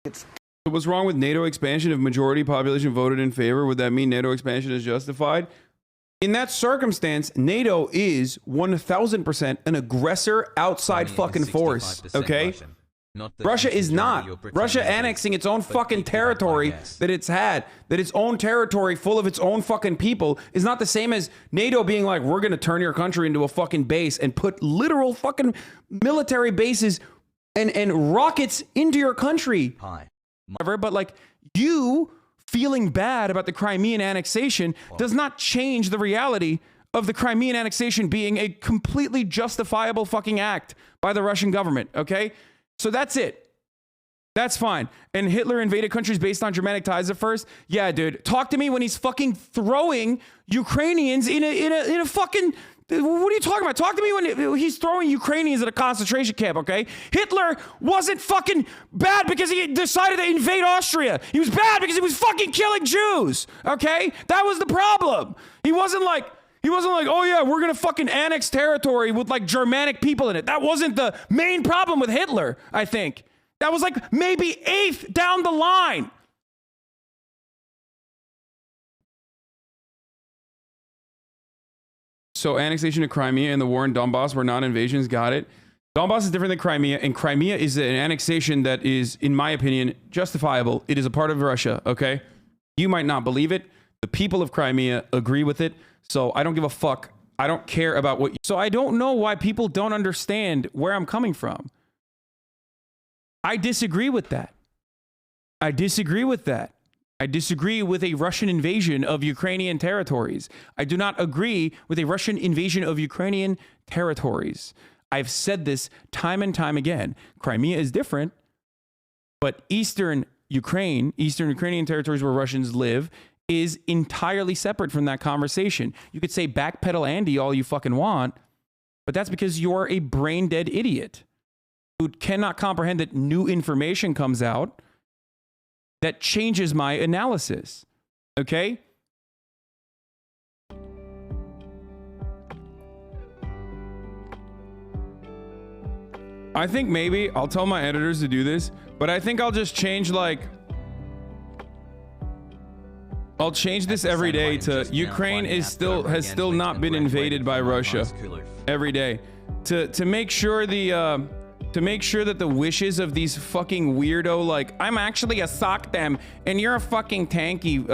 It's So what's wrong with NATO expansion? If majority population voted in favor, would that mean NATO expansion is justified? In that circumstance, NATO is 1000% an aggressor outside fucking force, okay? Russia is not. Russia annexing its own fucking territory that it's had, that its own territory full of its own fucking people is not the same as NATO being like, we're going to turn your country into a fucking base and put literal fucking military bases and rockets into your country. But like, you feeling bad about the Crimean annexation does not change the reality of the Crimean annexation being a completely justifiable fucking act by the Russian government, okay? So that's it. That's fine. And Hitler invaded countries based on Germanic ties at first? Yeah, dude. Talk to me when he's fucking throwing Ukrainians in a fucking... What are you talking about? Talk to me when he's throwing Ukrainians at a concentration camp, okay? Hitler wasn't fucking bad because he decided to invade Austria. He was bad because he was fucking killing Jews, okay? That was the problem. He wasn't like, oh yeah, we're gonna fucking annex territory with like Germanic people in it. That wasn't the main problem with Hitler, I think. That was like maybe eighth down the line. So annexation of Crimea and the war in Donbass were non-invasions. Got it. Donbass is different than Crimea, and Crimea is an annexation that is, in my opinion, justifiable. It is a part of Russia, okay? You might not believe it. The people of Crimea agree with it, so I don't give a fuck. I don't care about what... So I don't know why people don't understand where I'm coming from. I disagree with that. I disagree with that. I disagree with a Russian invasion of Ukrainian territories. I do not agree with a Russian invasion of Ukrainian territories. I've said this time and time again. Crimea is different, but Eastern Ukrainian territories where Russians live is entirely separate from that conversation. You could say backpedal Andy all you fucking want, but that's because you're a brain-dead idiot who cannot comprehend that new information comes out that changes my analysis, okay? I think maybe I'll tell my editors to do this, but I think I'll just change like... I'll change this every day to Ukraine has still not been invaded by Russia every day to make sure the... to make sure that the wishes of these fucking weirdo, like, I'm actually a sock them and you're a fucking tanky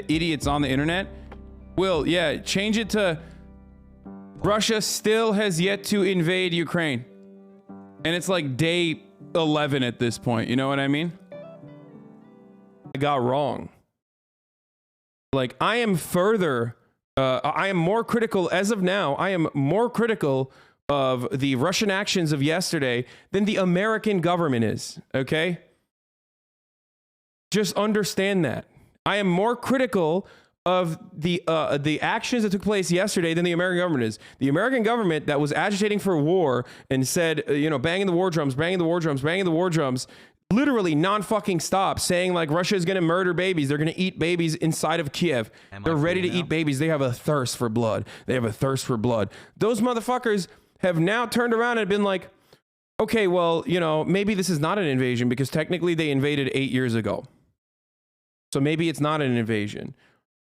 idiots on the internet. Will, yeah, change it to Russia still has yet to invade Ukraine. And it's like day 11 at this point, you know what I mean? I got wrong. Like, I am more critical, as of now, I am more critical of the Russian actions of yesterday than the American government is, okay? Just understand that. I am more critical of the actions that took place yesterday than the American government is. The American government that was agitating for war and said, you know, banging the war drums, banging the war drums, banging the war drums, literally non-fucking stop, saying like Russia is going to murder babies. They're going to eat babies inside of Kiev. They're ready to eat babies. They have a thirst for blood. They have a thirst for blood. Those motherfuckers have now turned around and been like, okay, well, you know, maybe this is not an invasion because technically they invaded 8 years ago. So maybe it's not an invasion.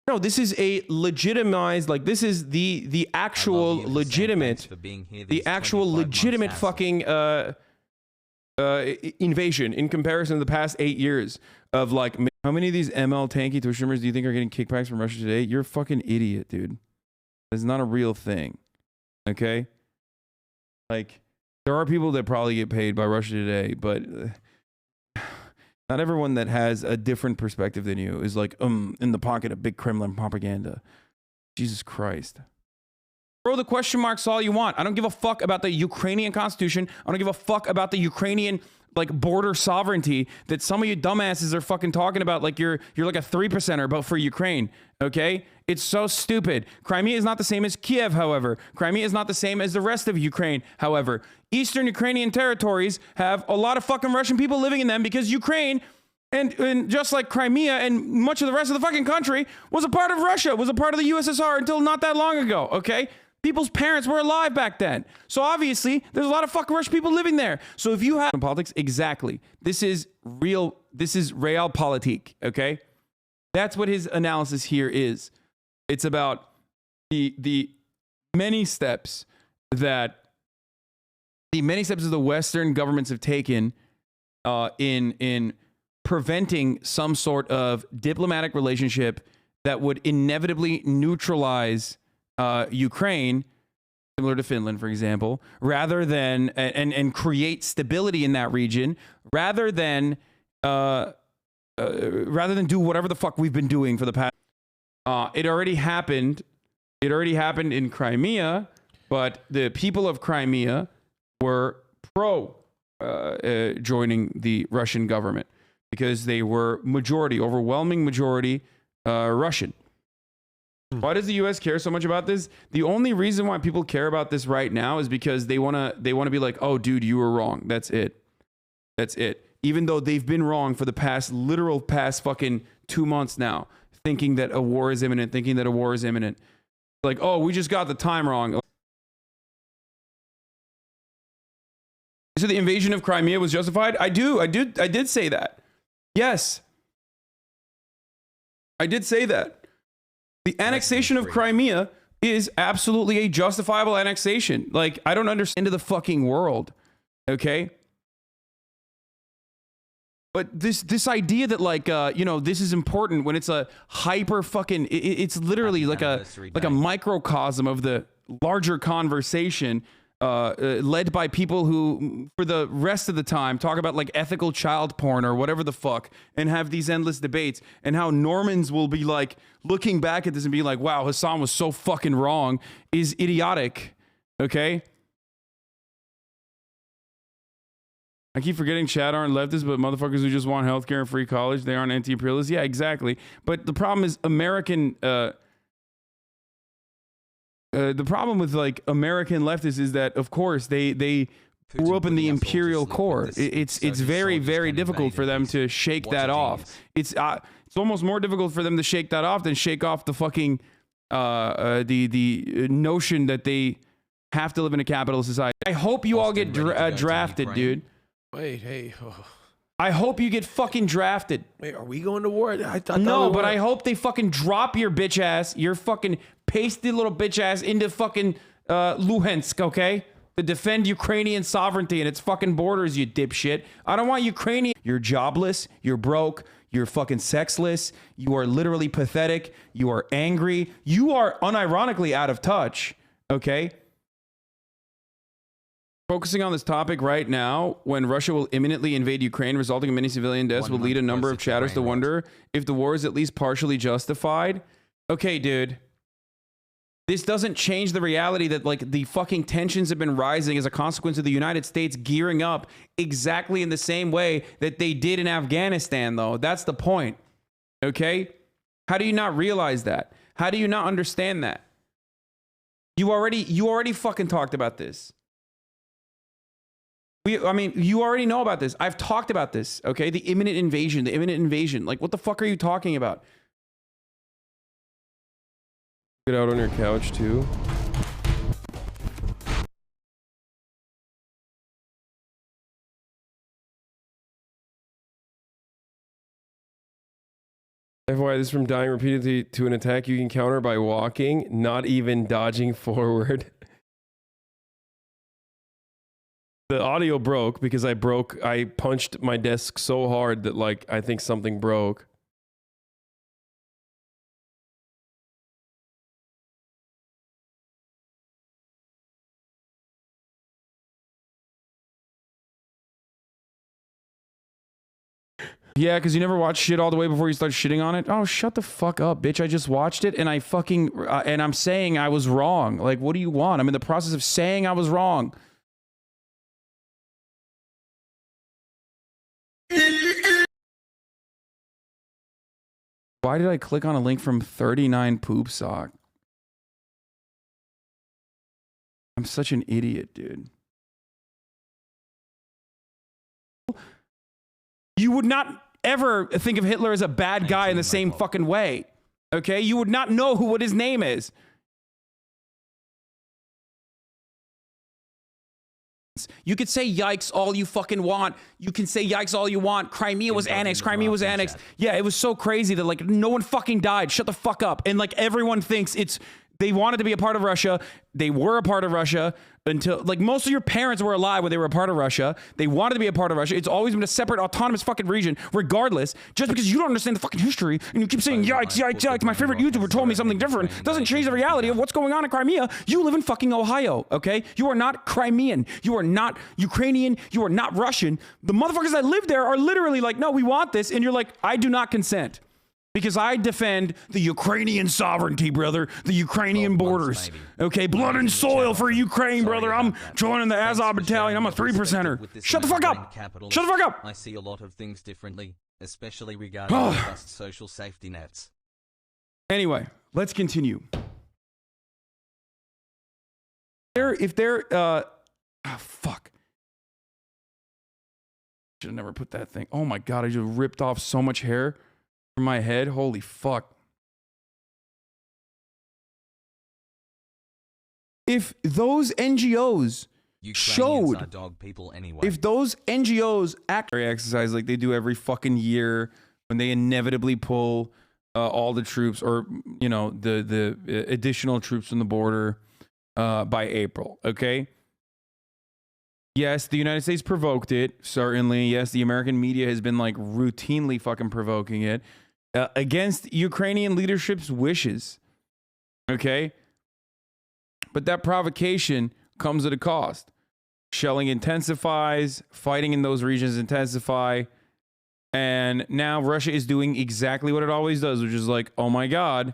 No, this is a legitimized, like, this is the actual legitimate, fucking invasion in comparison to the past 8 years of like, how many of these ML tanky Twitch streamers do you think are getting kickbacks from Russia today? You're a fucking idiot, dude. It's not a real thing. Okay? Like, there are people that probably get paid by Russia today, but not everyone that has a different perspective than you is like, in the pocket of big Kremlin propaganda. Jesus Christ. Throw the question marks all you want. I don't give a fuck about the Ukrainian constitution. I don't give a fuck about the Ukrainian like border sovereignty that some of you dumbasses are fucking talking about like you're like a 3%er but for Ukraine, okay? It's so stupid. Crimea is not the same as Kiev, however. Crimea is not the same as the rest of Ukraine, however. Eastern Ukrainian territories have a lot of fucking Russian people living in them because Ukraine, and just like Crimea and much of the rest of the fucking country, was a part of Russia, was a part of the USSR until not that long ago, okay? People's parents were alive back then. So obviously, there's a lot of fucking Russian people living there. So if you have politics, exactly. This is realpolitik, okay? That's what his analysis here is. It's about the many steps that the Western governments have taken in preventing some sort of diplomatic relationship that would inevitably neutralize Ukraine, similar to Finland, for example, rather than and create stability in that region, rather than do whatever the fuck we've been doing for the past. It already happened. It already happened in Crimea, but the people of Crimea were pro joining the Russian government because they were overwhelming majority Russian. Why does the U.S. care so much about this? The only reason why people care about this right now is because they wanna be like, oh, dude, you were wrong. That's it. Even though they've been wrong for the past fucking 2 months now, thinking that a war is imminent. Like, oh, we just got the time wrong. So the invasion of Crimea was justified? I did say that. Yes. I did say that. The annexation of Crimea is absolutely a justifiable annexation. Like, I don't understand the fucking world. Okay? But this idea that like this is important when it's a hyper fucking it's literally like a microcosm of the larger conversation led by people who for the rest of the time talk about like ethical child porn or whatever the fuck and have these endless debates, and how Normans will be like looking back at this and be like, wow, Hasan was so fucking wrong, is idiotic. Okay? I keep forgetting Chad aren't leftists, but motherfuckers who just want healthcare and free college, they aren't anti-imperialists. Yeah, exactly. But the problem is the problem with like American leftists is that, of course, they grew up in the imperial core. It's very, very difficult for them to shake that off. It's almost more difficult for them to shake that off than shake off the fucking the notion that they have to live in a capitalist society. I hope you all get drafted, dude. Wait, hey. Oh. I hope you get fucking drafted. Wait, are we going to war? I thought no, but I hope they fucking drop your bitch ass, your fucking pasty little bitch ass into fucking Luhansk, okay? To defend Ukrainian sovereignty and its fucking borders, you dipshit. I don't want Ukrainian. You're jobless. You're broke. You're fucking sexless. You are literally pathetic. You are angry. You are unironically out of touch, okay? Focusing on this topic right now, when Russia will imminently invade Ukraine, resulting in many civilian deaths, will lead a number of chatters to wonder if the war is at least partially justified. Okay, dude. This doesn't change the reality that like the fucking tensions have been rising as a consequence of the United States gearing up exactly in the same way that they did in Afghanistan, though. That's the point. Okay? How do you not realize that? How do you not understand that? You already fucking talked about this. You already know about this. I've talked about this, okay? The imminent invasion. Like, what the fuck are you talking about? Get out on your couch, too. FYI, this is from dying repeatedly to an attack you can counter by walking, not even dodging forward. The audio broke because I punched my desk so hard that like I think something broke. Yeah, because you never watch shit all the way before you start shitting on it. Oh, shut the fuck up, bitch. I just watched it and I fucking and I'm saying I was wrong. Like, what do you want? I'm in the process of saying I was wrong. Why did I click on a link from 39 Poop Sock? I'm such an idiot, dude. You would not ever think of Hitler as a bad guy in the same fucking way. Okay? You would not know what his name is. You could say yikes all you fucking want. You can say yikes all you want. Crimea was annexed. Crimea was annexed. Yeah, it was so crazy that like no one fucking died. Shut the fuck up. And like everyone thinks they wanted to be a part of Russia. They were a part of Russia until like most of your parents were alive when they were a part of Russia. They wanted to be a part of Russia. It's always been a separate autonomous fucking region regardless. Just because you don't understand the fucking history and you keep saying yikes, yikes, yikes. My favorite YouTuber told me something different. Doesn't change the reality of what's going on in Crimea. You live in fucking Ohio, okay? You are not Crimean. You are not Ukrainian. You are not Russian. The motherfuckers that live there are literally like, no, we want this. And you're like, I do not consent. Because I defend the Ukrainian sovereignty, brother. The Ukrainian borders. Okay, blood and soil for Ukraine, brother. I'm joining the Azov battalion. I'm a 3%er. Shut the fuck up. Shut the fuck up. I see a lot of things differently, especially regarding robust social safety nets. Anyway, let's continue. Fuck. Should have never put that thing. Oh my God, I just ripped off so much hair from my head. Holy fuck. If those NGOs showed, are dog people anyway. if those NGOs exercise like they do every fucking year when they inevitably pull all the troops or, you know, the additional troops from the border by April, okay? Yes, the United States provoked it, certainly. Yes, the American media has been like routinely fucking provoking it against Ukrainian leadership's wishes. Okay? But that provocation comes at a cost. Shelling intensifies, fighting in those regions intensify, and now Russia is doing exactly what it always does, which is like, oh my God,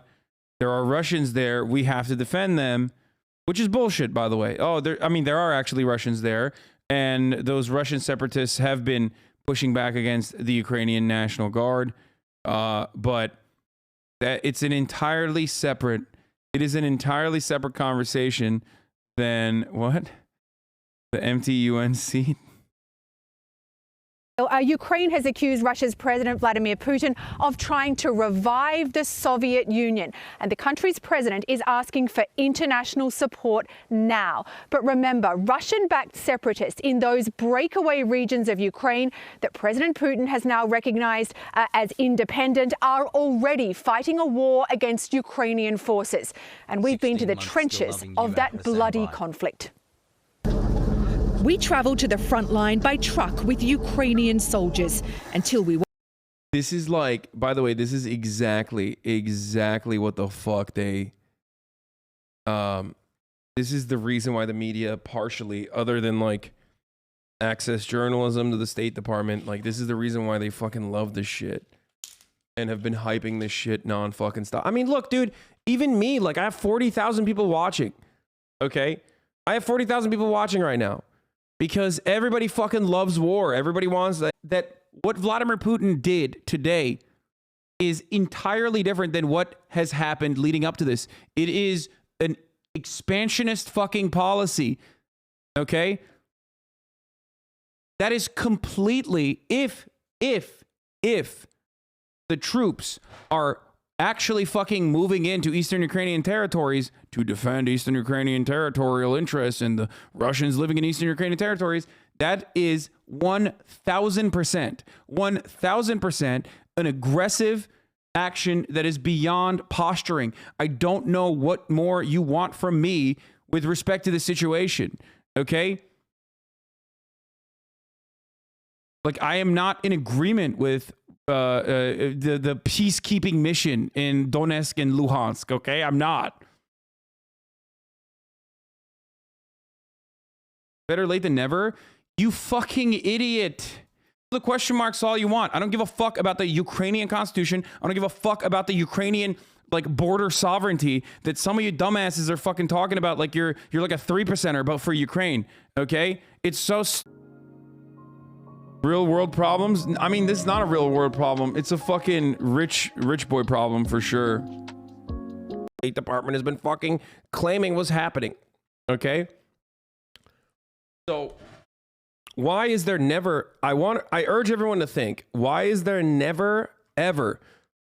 there are Russians there, we have to defend them. Which is bullshit, by the way. Oh, there are actually Russians there, and those Russian separatists have been pushing back against the Ukrainian National Guard. But it is an entirely separate conversation than what? The MTUNC? Ukraine has accused Russia's President Vladimir Putin of trying to revive the Soviet Union, and the country's president is asking for international support now. But remember, Russian-backed separatists in those breakaway regions of Ukraine that President Putin has now recognized as independent are already fighting a war against Ukrainian forces. And we've been to the trenches of that bloody conflict. We travelled to the front line by truck with Ukrainian soldiers until we... This is like, by the way, this is exactly what the fuck they... This is the reason why the media partially, other than like access journalism to the State Department, like this is the reason why they fucking love this shit and have been hyping this shit non-fucking stop. I mean, look, dude, even me, like I have 40,000 people watching, okay? I have 40,000 people watching right now. Because everybody fucking loves war. Everybody wants that what Vladimir Putin did today is entirely different than what has happened leading up to this. It is an expansionist fucking policy. Okay? That is completely, if the troops are actually fucking moving into Eastern Ukrainian territories to defend Eastern Ukrainian territorial interests and the Russians living in Eastern Ukrainian territories, that is 1,000% an aggressive action that is beyond posturing. I don't know what more you want from me with respect to the situation, okay? Like, I am not in agreement with the peacekeeping mission in Donetsk and Luhansk, okay? I'm not. Better late than never. You fucking idiot. The question marks all you want. I don't give a fuck about the Ukrainian constitution. I don't give a fuck about the Ukrainian like border sovereignty that some of you dumbasses are fucking talking about like you're like a 3%er but for Ukraine, okay? It's so real world problems. I mean, this is not a real world problem. It's a fucking rich boy problem for sure. State Department has been fucking claiming what's happening. Okay? So why is there never, I urge everyone to think, why is there never ever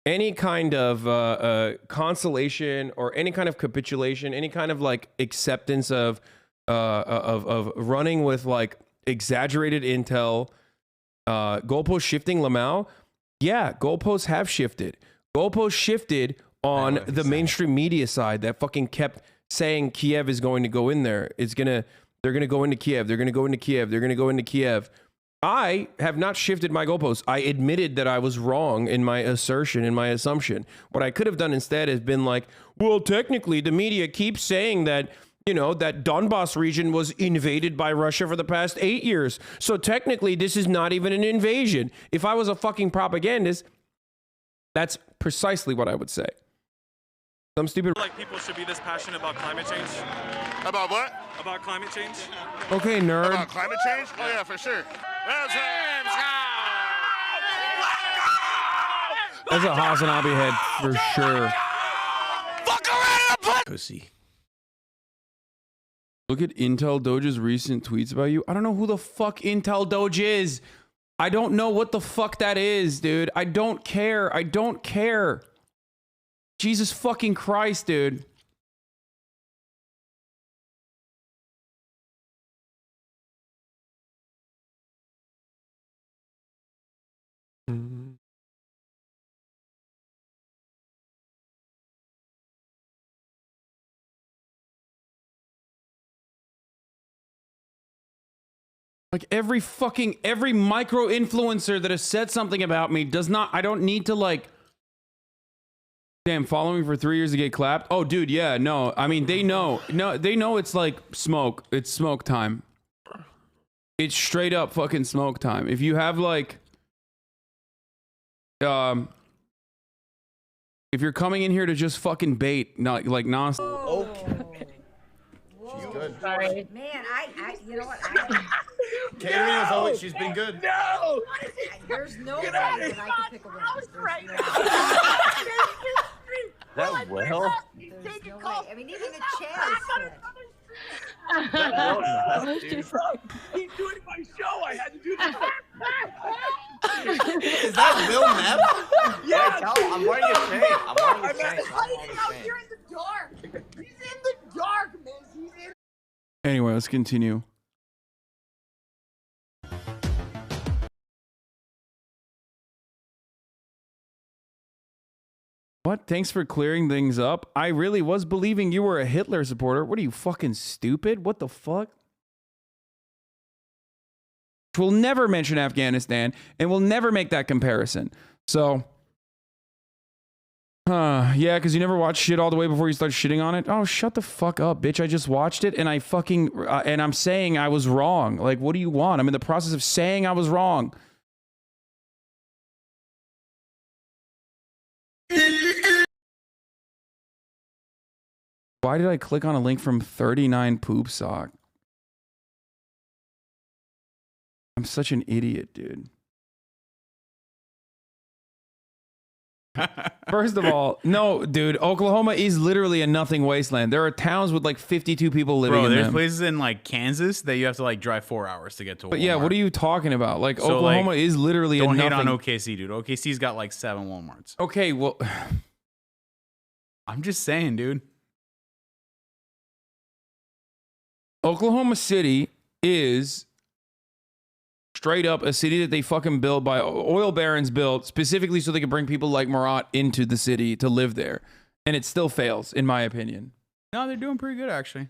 any kind of consolation or any kind of capitulation, any kind of like acceptance of of running with like exaggerated intel, goalpost shifting. Lamau, yeah, goalposts have shifted. Goalposts shifted on the mainstream media side that fucking kept saying Kiev is going to go in there. They're gonna go into Kiev. They're gonna go into Kiev. They're gonna go into Kiev. I have not shifted my goalposts. I admitted that I was wrong in my assertion, in my assumption. What I could have done instead has been like, well, technically the media keeps saying that, you know, that Donbass region was invaded by Russia for the past 8 years. So technically this is not even an invasion. If I was a fucking propagandist, that's precisely what I would say. Some stupid... Like people should be this passionate about climate change. About what? About climate change. Okay, nerd. About climate change? Oh yeah, for sure. That's a Hasan Abi head for sure. Pussy. Look at Intel Doge's recent tweets about you. I don't know who the fuck Intel Doge is. I don't know what the fuck that is, dude. I don't care. I don't care. Jesus fucking Christ, dude. Like every micro influencer that has said something about me does not, I don't need to like, damn, follow me for 3 years to get clapped. Oh, dude, yeah, no. I mean, they know. No, they know it's like smoke. It's smoke time. It's straight up fucking smoke time. If you have like, if you're coming in here to just fucking bait, not like nonsense. Okay. She's good. Sorry. Man, you know what? Catering has always, she's been good. No! There's no way that I can pick a winner. That Will? There's no way. I mean, even the chair is split. He's doing my show. I had to do this. Is that Will Nepp? Yeah. I'm wearing a chain. I'm wearing a chain. Hiding out here in the dark. He's in the dark, man. He's in. Anyway, let's continue. What? Thanks for clearing things up. I really was believing you were a Hitler supporter. What are you, fucking stupid? What the fuck? We'll never mention Afghanistan, and we'll never make that comparison. So, yeah, because you never watched shit all the way before you start shitting on it. Oh, shut the fuck up, bitch. I just watched it, and I fucking, and I'm saying I was wrong. Like, what do you want? I'm in the process of saying I was wrong. Why did I click on a link from 39 Poop Sock? I'm such an idiot, dude. First of all, no, dude, Oklahoma is literally a nothing wasteland. There are towns with like 52 people living in them. There's places in like Kansas that you have to like drive 4 hours to get to. But yeah, what are you talking about? Like So, Oklahoma like, is literally a Don't hate nothing. on OKC, dude. OKC's got like 7 Walmarts. Okay, well, I'm just saying, dude. Oklahoma City is straight up a city that they fucking built by oil barons built specifically so they could bring people like Murat into the city to live there. And it still fails, in my opinion. No, they're doing pretty good, actually.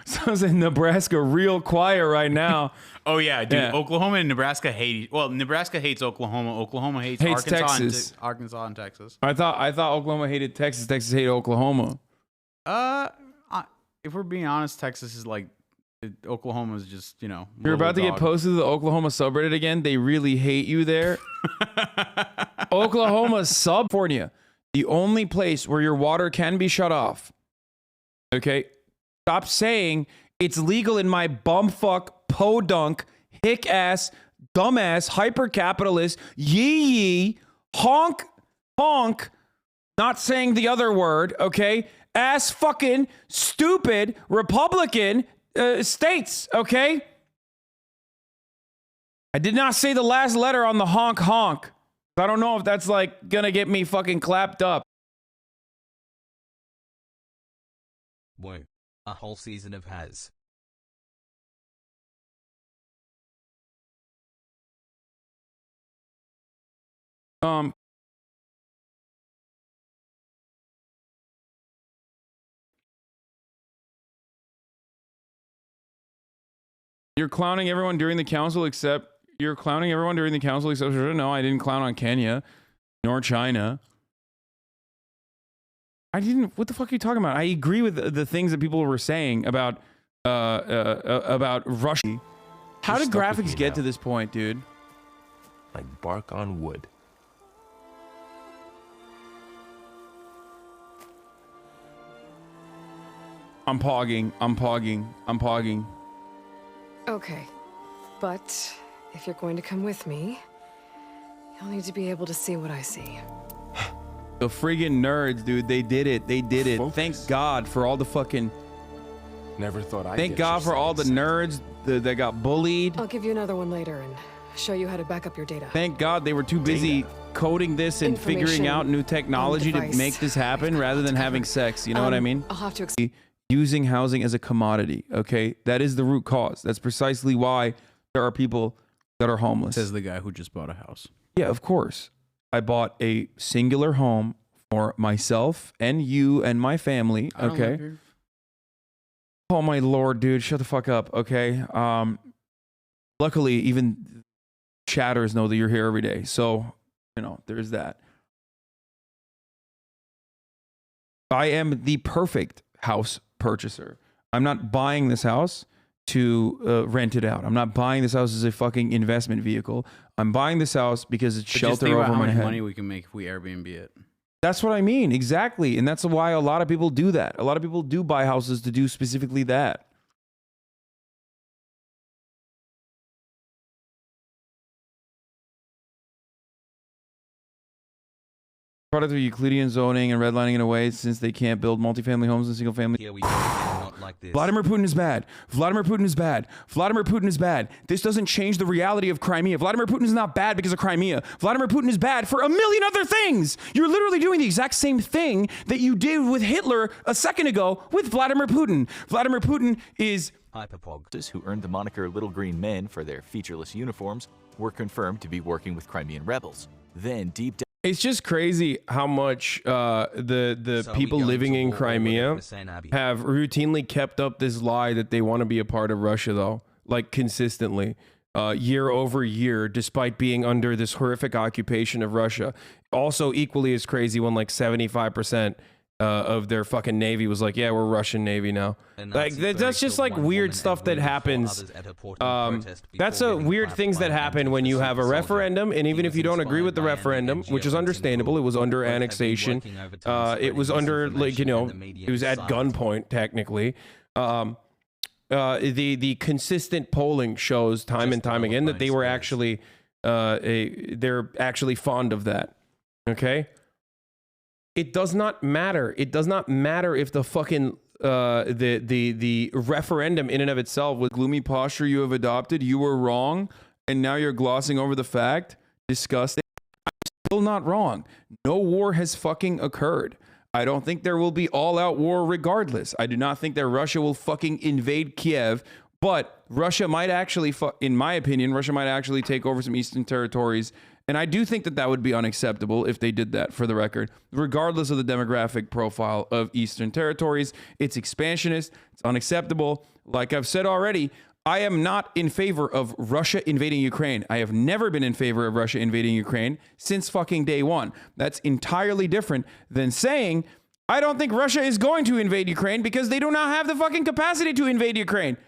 So is in Nebraska real quiet right now. Oh, yeah, dude. Yeah. Oklahoma and Nebraska hate... Well, Nebraska hates Oklahoma. Oklahoma hates Arkansas, Texas. Arkansas and Texas. I thought Oklahoma hated Texas. Texas hated Oklahoma. If we're being honest, Texas is like... Oklahoma's just, you know... You're about to get posted to the Oklahoma subreddit again. They really hate you there. Oklahoma California, the only place where your water can be shut off. Okay? Stop saying it's legal in my bumfuck, podunk, hick-ass, dumbass, hyper-capitalist, yee-yee, honk, not saying the other word, okay? Ass fucking stupid Republican states, okay? I did not say the last letter on the honk. I don't know if that's like gonna get me fucking clapped up. Whoa. A whole season of Has. You're clowning everyone during the council except no, I didn't clown on Kenya nor China. I didn't. What the fuck are you talking about? I agree with the things that people were saying about Russia. How did graphics get to this point, dude? Like bark on wood. I'm pogging. Okay, but if you're going to come with me, you'll need to be able to see what I see. The friggin' nerds, dude. They did it. Focus. Thank God for all the fucking... Never thought I'd Thank get God your for all the side. nerds that got bullied. I'll give you another one later and show you how to back up your data. Thank God they were too busy coding this and figuring out new technology to device. make this happen rather than having sex. You know what I mean? I'll have to Using housing as a commodity, okay? That is the root cause. That's precisely why there are people that are homeless. Says the guy who just bought a house. Yeah, of course. I bought a singular home for myself and you and my family, I don't okay? live here. Oh my Lord, dude, shut the fuck up, okay? Luckily, even chatters know that you're here every day. So, you know, there's that. I am the perfect house purchaser. I'm not buying this house to rent it out. I'm not buying this house as a fucking investment vehicle. I'm buying this house because it's But just shelter think about over how my much head. money we can make if we Airbnb it. That's what I mean. Exactly. And that's why a lot of people do that. A lot of people do buy houses to do specifically that. Product of Euclidean zoning and redlining in a way since they can't build multifamily homes and single family. Here we go again, not like this. Vladimir Putin is bad. Vladimir Putin is bad. Vladimir Putin is bad. This doesn't change the reality of Crimea. Vladimir Putin is not bad because of Crimea. Vladimir Putin is bad for a million other things. You're literally doing the exact same thing that you did with Hitler a second ago with Vladimir Putin. Vladimir Putin is... Hyperpog, who earned the moniker Little Green Men for their featureless uniforms, were confirmed to be working with Crimean rebels. Then deep down... It's just crazy how much the So people we go living into in war Crimea with Hasan Abi. have routinely kept up this lie that they want to be a part of Russia, though, like consistently, year over year, despite being under this horrific occupation of Russia. Also, equally as crazy when like 75% of their fucking navy was like, yeah, we're Russian navy now. Like that's just like weird stuff that happens. That's a weird things that happen when you have a referendum, and even if you don't agree with the referendum, which is understandable, it was under annexation. It was under, like, you know, it was at gunpoint technically. The consistent polling shows time and time again that they were actually they're actually fond of that. Okay. It does not matter. It does not matter if the fucking the referendum in and of itself was gloomy posture you have adopted. You were wrong, and now you're glossing over the fact. Disgusting. I'm still not wrong. No war has fucking occurred. I don't think there will be all-out war regardless. I do not think that Russia will fucking invade Kiev, but Russia might actually, in my opinion, Russia might actually take over some eastern territories. And I do think that that would be unacceptable if they did that, for the record. Regardless of the demographic profile of Eastern territories, it's expansionist, it's unacceptable. Like I've said already, I am not in favor of Russia invading Ukraine. I have never been in favor of Russia invading Ukraine since fucking day one. That's entirely different than saying, I don't think Russia is going to invade Ukraine because they do not have the fucking capacity to invade Ukraine.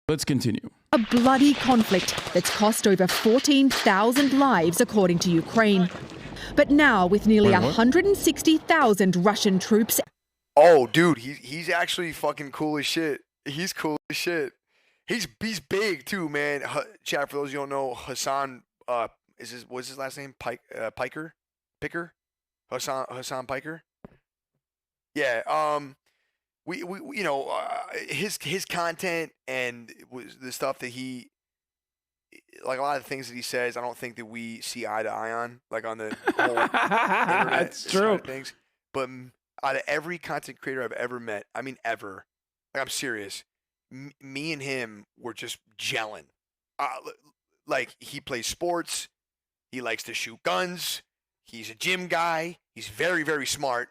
Let's continue. A bloody conflict that's cost over 14,000 lives, according to Ukraine. But now, with nearly 160,000 Russian troops... Oh, dude, he's actually fucking cool as shit. He's cool as shit. He's big, too, man. Chat, for those you don't know, Hasan, what's his last name? Piker? Hasan Piker? Yeah, we you know, his content and the stuff that he, like a lot of the things that he says, I don't think that we see eye to eye on, like on the whole internet That's true. side of things. But out of every content creator I've ever met, I mean ever, like I'm serious, me and him were just gelling. Like he plays sports, He likes to shoot guns. He's a gym guy. He's very, very smart.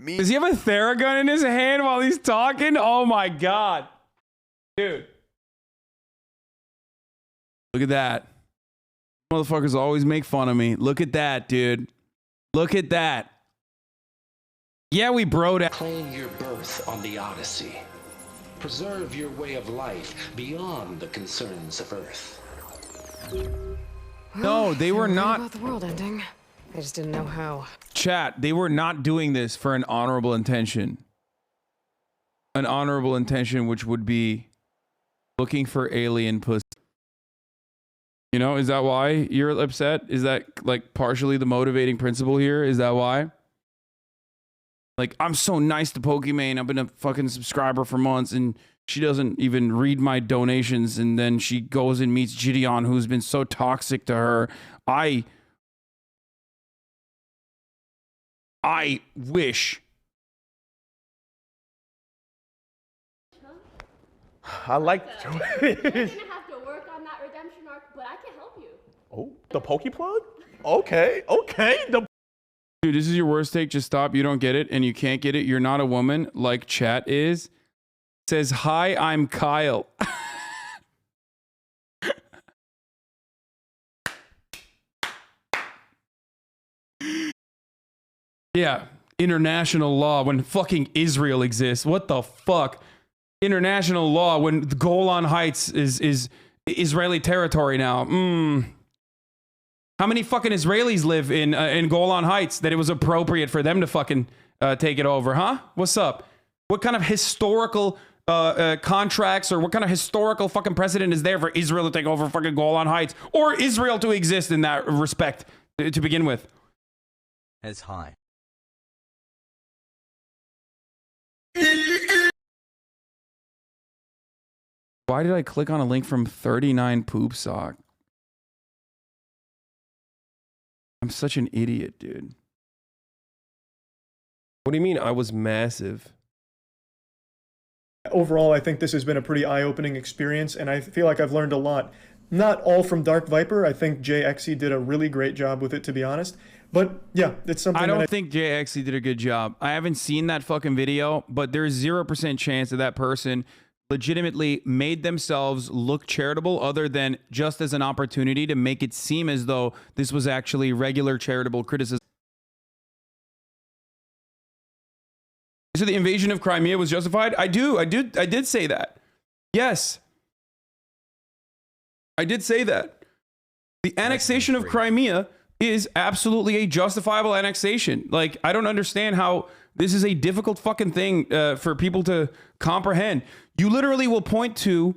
Does he have a Theragun in his hand while he's talking? Oh my God. Dude. Look at that. Motherfuckers always make fun of me. Look at that, dude. Look at that. Yeah, we broed out. Claim your birth on the Odyssey. Preserve your way of life beyond the concerns of Earth. No, they were not. About the world ending. I just didn't know how. Chat, they were not doing this for an honorable intention. An honorable intention, which would be looking for alien pussy. You know, is that why you're upset? Is that like partially the motivating principle here? Is that why? Like, I'm so nice to Pokimane. I've been a fucking subscriber for months, and she doesn't even read my donations, and then she goes and meets Gideon, who's been so toxic to her. I wish. I like. You're gonna have to work on that redemption arc, but I can help you. Oh, the Poke Plug? Okay, okay. Dude, this is your worst take. Just stop. You don't get it, and you can't get it. You're not a woman like chat is. Says, hi, I'm Kyle. Yeah, international law when fucking Israel exists. What the fuck? International law when the Golan Heights is Israeli territory now. How many fucking Israelis live in Golan Heights that it was appropriate for them to fucking take it over, huh? What's up? What kind of historical contracts or what kind of historical fucking precedent is there for Israel to take over fucking Golan Heights or Israel to exist in that respect to begin with? As high. Why did I click on a link from 39 Poop Sock? I'm such an idiot, dude. What do you mean I was massive? Overall, I think this has been a pretty eye-opening experience, and I feel like I've learned a lot. Not all from Dark Viper. I think JXE did a really great job with it, to be honest. But yeah, it's something I don't think JXE did a good job. I haven't seen that fucking video, but there's 0% chance that that person legitimately made themselves look charitable other than just as an opportunity to make it seem as though this was actually regular charitable criticism. So the invasion of Crimea was justified? I did say that. Yes. I did say that. The annexation of Crimea is absolutely a justifiable annexation. Like, I don't understand how this is a difficult fucking thing for people to comprehend. You literally will point to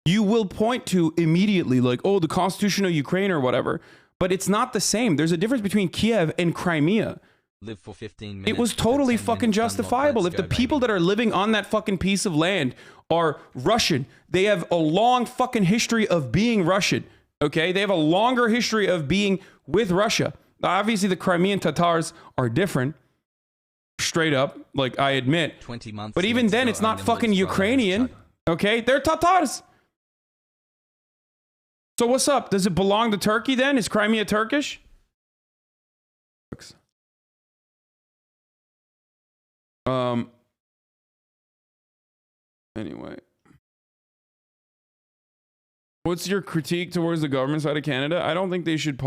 immediately like, oh, the Constitution of Ukraine or whatever. But it's not the same. There's a difference between Kiev and Crimea. Live for 15 minutes. It was totally fucking justifiable. If the people that are living on that fucking piece of land are Russian, they have a long fucking history of being Russian. Okay? They have a longer history of being with Russia. Obviously, the Crimean Tatars are different. Straight up, like I admit. 20 months. But even then, it's not fucking Ukrainian. Okay? They're Tatars. So what's up? Does it belong to Turkey then? Is Crimea Turkish? Anyway. What's your critique towards the government side of Canada? I don't think they should